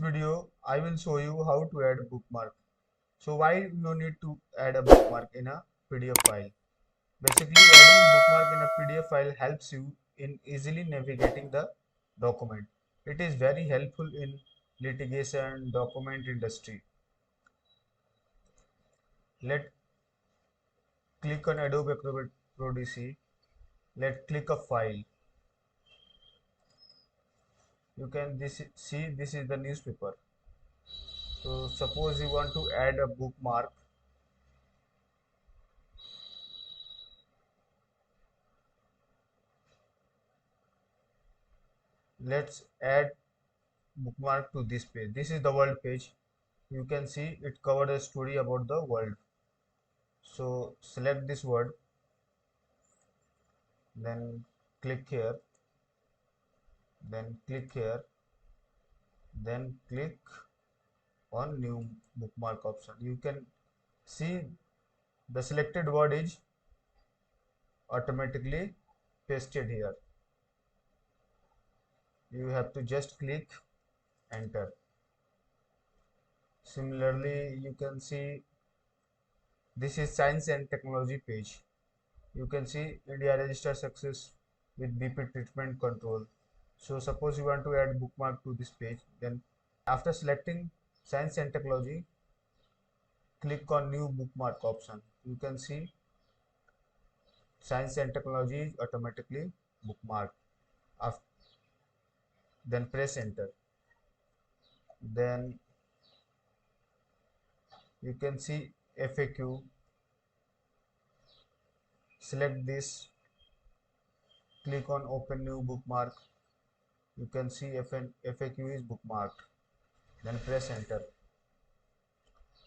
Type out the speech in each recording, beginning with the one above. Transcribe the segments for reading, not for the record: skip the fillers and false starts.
video, I will show you how to add a bookmark. So why you need to add a bookmark in a PDF file? Basically, adding bookmark in a PDF file helps you in easily navigating the document. It is very helpful in litigation document industry. Let click on Adobe Acrobat Pro DC. Let click a file. You can see this is the newspaper. So suppose you want to add a bookmark. Let's add bookmark to this page. This is the world page. You can see it covered a story about the world. So select this word, then click here, then click here, then click on new bookmark option. You can see the selected word is automatically pasted here. You have to just click enter. Similarly, you can see this is science and technology page. You can see India registered success with BP treatment control. So suppose you want to add bookmark to this page, then after selecting science and technology, click on new bookmark option. You can see science and technology is automatically bookmarked. Then press enter. Then you can see FAQ. Select this, click on open new bookmark. You can see FAQ is bookmarked. Then press enter.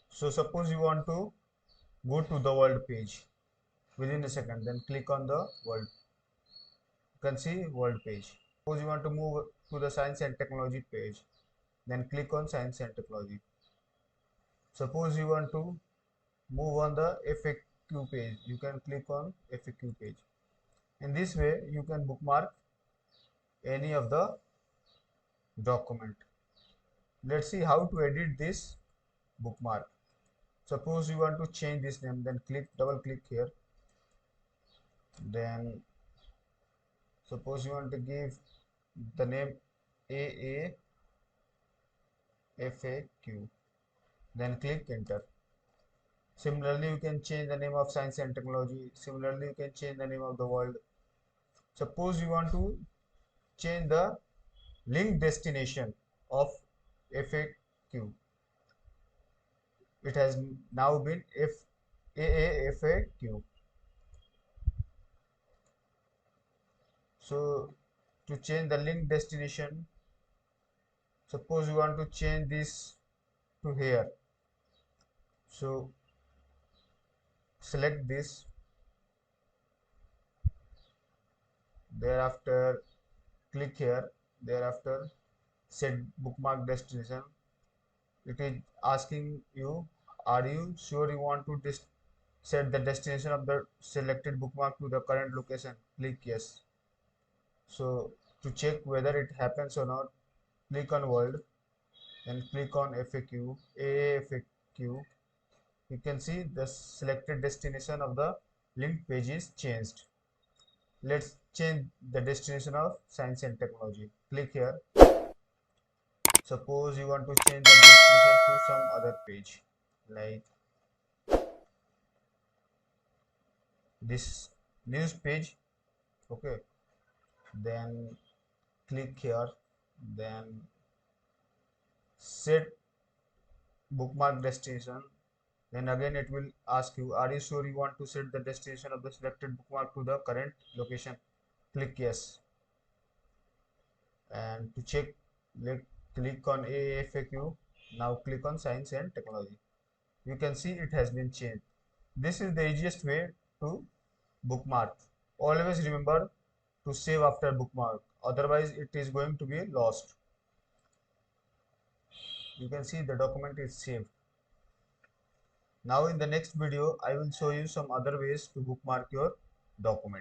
So suppose you want to go to the world page within a second, then click on the world. You can see world page. Suppose you want to move to the science and technology page, then click on science and technology. Suppose you want to move on the FAQ page, you can click on FAQ page. In this way you can bookmark any of the document. Let's see how to edit this bookmark. Suppose you want to change this name, then double click here. Then suppose you want to give the name AAFAQ, then click enter. Similarly, you can change the name of science and technology. Similarly, you can change the name of the world. Suppose you want to change the link destination of FAQ. It has now been AAFAQ. So to change the link destination, suppose you want to change this to here. So select this, thereafter click here, thereafter set bookmark destination. It is asking you, are you sure you want to set the destination of the selected bookmark to the current location? Click yes. So to check whether it happens or not, click on world, then click on FAQ, AAFAQ. You can see the selected destination of the linked page is changed. Let's change the destination of science and technology. Click here. Suppose you want to change the destination to some other page, like this news page. Okay, then click here, then set bookmark destination. Then again it will ask you, are you sure you want to set the destination of the selected bookmark to the current location? Click yes. And to check, click on AFAQ. Now click on science and technology. You can see it has been changed. This is the easiest way to bookmark. Always remember to save after bookmark, otherwise it is going to be lost. You can see the document is saved. Now in the next video I will show you some other ways to bookmark your document.